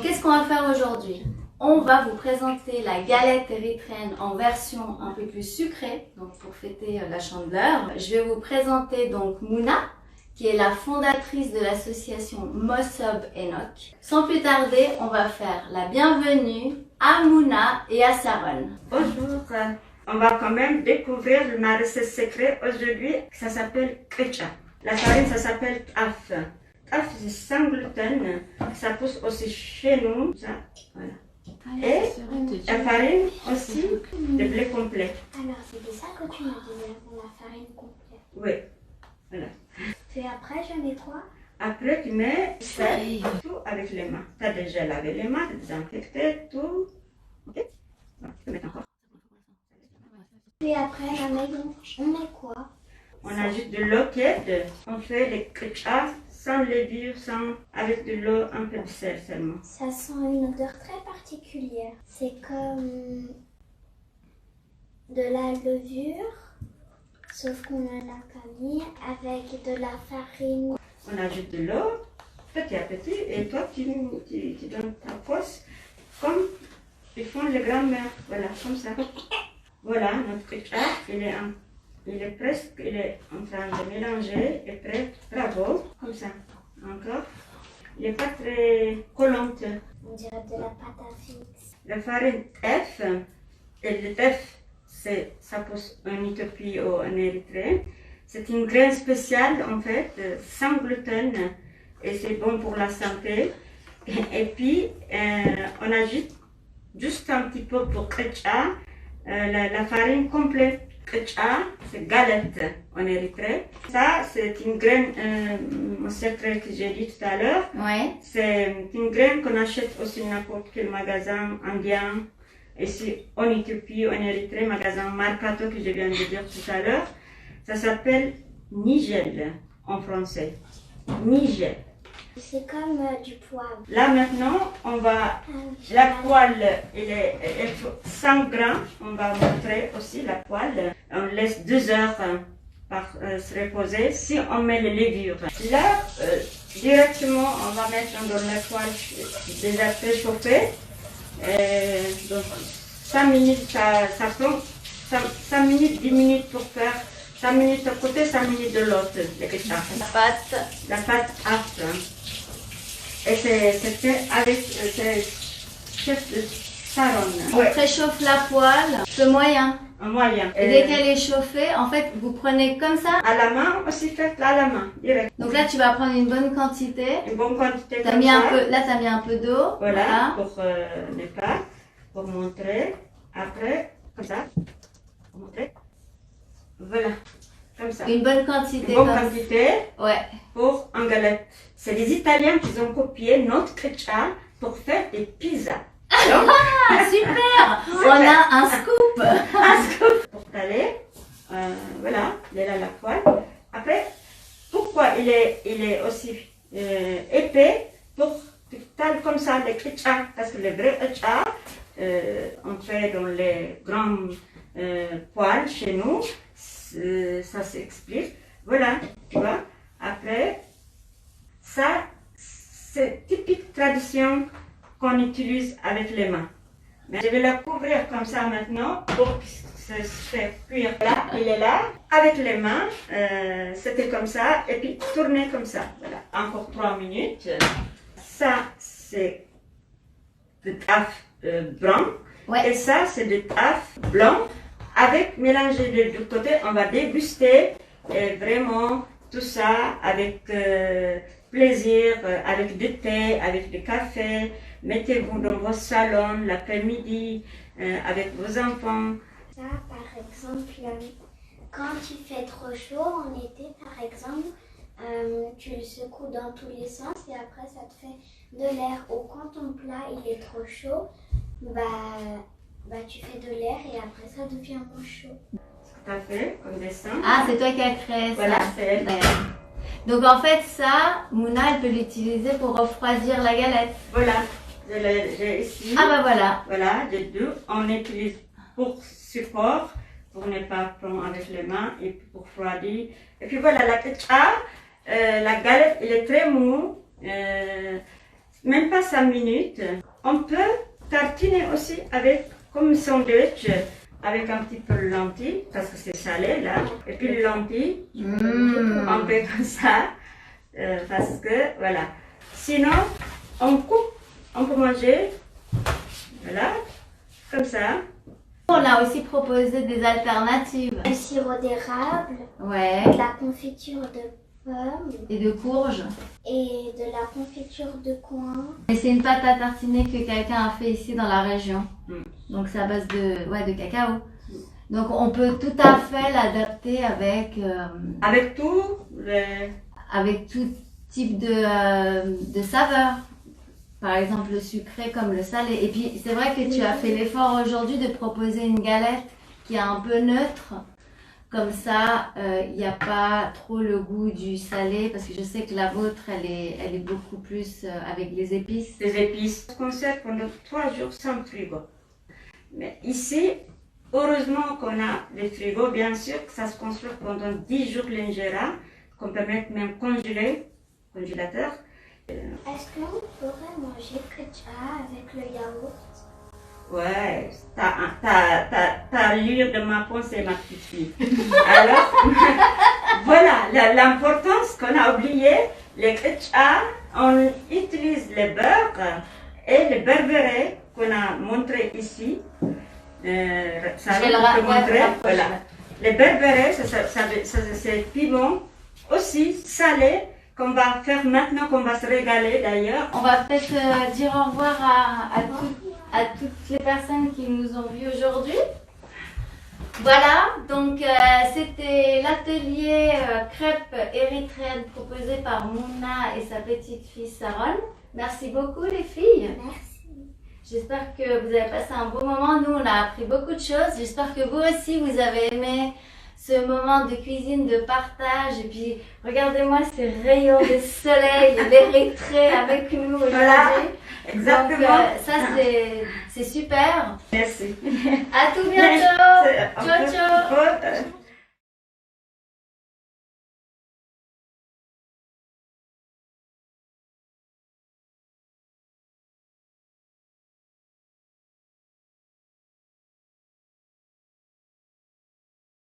Donc qu'est-ce qu'on va faire aujourd'hui? On va vous présenter la galette érythréenne en version un peu plus sucrée, donc pour fêter la Chandeleur. Je vais vous présenter donc Mouna, qui est la fondatrice de l'association Mosob Enoch. Sans plus tarder, on va faire la bienvenue à Mouna et à Saron. Bonjour, on va quand même découvrir ma recette secrète aujourd'hui, ça s'appelle krecha. La farine, ça s'appelle taf. Taf, c'est sans gluten, ça pousse aussi chez nous, ça, voilà. Et la farine aussi, de blé complet. Alors, c'était ça que tu me disais avant la farine complète. Oui, voilà. Et après, je mets quoi? Après, tu mets tout avec les mains. Tu as déjà lavé les mains, désinfecté, tout. Ok? Voilà, tu peux mettre encore. Et après, on met quoi? On ajoute de l'eau tiède. On fait les krecha sans levure, avec de l'eau, un peu de sel seulement. Ça sent une odeur très particulière. C'est comme de la levure, sauf qu'on en a pas mis, avec de la farine. On ajoute de l'eau, petit à petit, et toi tu donnes ta poisse comme ils font les grands-mères. Voilà, comme ça. Voilà, notre krecha, il est presque, il est en train de mélanger et prêt. Bravo, comme ça. Encore. Il n'est pas très collante. On dirait de la pâte à fixe. La farine F, et le F, ça pousse en Éthiopie ou en Érythrée. C'est une graine spéciale en fait, sans gluten, et c'est bon pour la santé. Et puis, on ajoute juste un petit peu pour krecha, la farine complète. Krecha, c'est galette en Érythrée. Ça, c'est une graine, mon secret que j'ai dit tout à l'heure. Ouais. C'est une graine qu'on achète aussi dans n'importe quel magasin indien. Ici, en Éthiopie, en Érythrée, magasin Marcato que je viens de dire tout à l'heure. Ça s'appelle nigel en français. Nigel. C'est comme du poivre. Là maintenant, on va. La poêle, elle faut 100 grammes. On va montrer aussi la poêle. On laisse 2 heures se reposer. Si on met les levures. Là, directement, on va mettre dans la poêle déjà préchauffée. Donc 5 minutes, ça prend 5 minutes, 10 minutes pour faire 5 minutes d'un côté, 5 minutes de l'autre. La pâte âpre. Et c'est fait avec chef de Saron. On préchauffe la poêle, feu moyen. Un moyen. Et dès qu'elle est chauffée, en fait, vous prenez comme ça. À la main, aussi fait à la main, direct. Donc là, tu vas prendre une bonne quantité. Une bonne quantité T'as comme mis ça. un peu, là, tu as mis un peu d'eau. Voilà, pour les pâtes, pour montrer. Après, comme ça, pour montrer. Voilà, comme ça. Une bonne quantité. Une bonne quantité Ouais. pour un galette. C'est les Italiens qui ont copié notre krecha pour faire des pizzas. Ah, super. On a un scoop. Un scoop pour taler. Voilà, il est là la poêle. Après, pourquoi il est aussi épais? Pour que tu tales comme ça les krecha. Parce que le vrai krecha, on fait dans les grandes poêles chez nous. Ça s'explique. Voilà, tu vois. Après, ça, c'est typique tradition qu'on utilise avec les mains. Mais je vais la couvrir comme ça maintenant pour que ça se fait cuire là. Il est là, avec les mains, c'était comme ça, et puis tourner comme ça. Voilà, encore 3 minutes. Ça, c'est de taf blanc, Ouais. et ça, c'est de taf blanc. Avec mélangé de deux côtés, on va déguster vraiment tout ça avec plaisir, avec du thé, avec du café. Mettez-vous dans vos salons l'après-midi avec vos enfants. Ça, par exemple, quand il fait trop chaud en été, par exemple, tu le secoues dans tous les sens et après ça te fait de l'air. Ou quand ton plat il est trop chaud, tu fais de l'air et après ça devient moins chaud. Tout à fait, comme dessin. Ah, c'est toi qui as créé ça. Voilà, c'est elle. Ouais. Donc en fait, ça, Mouna, elle peut l'utiliser pour refroidir la galette. Voilà, j'ai ici. Ah bah voilà. Voilà, les deux. On utilise pour support, pour ne pas prendre avec les mains et pour refroidir. Et puis voilà, la ketchup, la galette, elle est très mou. même pas 5 minutes. On peut tartiner aussi avec, comme sandwich, avec un petit peu de lentilles, parce que c'est salé là. Et puis le lentilles, on fait comme ça, parce que voilà. Sinon, on coupe, on peut manger, voilà, comme ça. On a aussi proposé des alternatives. Le sirop d'érable, Ouais. de la confiture de pommes Et de courges. et de la confiture de coin. Et c'est une pâte à tartiner que quelqu'un a fait ici dans la région. Mm. Donc c'est à base de cacao. Donc on peut tout à fait l'adapter Avec avec tout type de saveur. Par exemple le sucré comme le salé. Et puis c'est vrai que tu as fait l'effort aujourd'hui de proposer une galette qui est un peu neutre. Comme ça, il n'y a pas trop le goût du salé, parce que je sais que la vôtre, elle est beaucoup plus avec les épices. des épices. On conserve pendant 3 jours sans frigo. Mais ici, heureusement qu'on a les frigos, bien sûr que ça se conserve pendant 10 jours l'injera, qu'on peut mettre même congélateur. Est-ce qu'on pourrait manger ketchup avec le yaourt? Ouais, t'as l'huile de ma pensée, ma petite fille. Alors, voilà, l'importance qu'on a oublié, les ketchup, on utilise le beurre et le berbéré qu'on a montré ici. Ça Je vais le te montrer, rapprocher. voilà. Le berbéré, c'est piment aussi salé qu'on va faire maintenant, qu'on va se régaler d'ailleurs. On va peut-être dire au revoir à toutes les personnes qui nous ont vus aujourd'hui. Voilà, donc c'était l'atelier crêpes érythréennes proposé par Mouna et sa petite fille Saron. Merci beaucoup les filles. Merci. J'espère que vous avez passé un beau moment. Nous, on a appris beaucoup de choses. J'espère que vous aussi, vous avez aimé ce moment de cuisine, de partage. Et puis, regardez-moi ces rayons de soleil, l'Érythrée avec nous aujourd'hui. Voilà, exactement. Donc, ça, c'est super. Merci. À tout bientôt. C'est un Ciao, peu ciao. faute.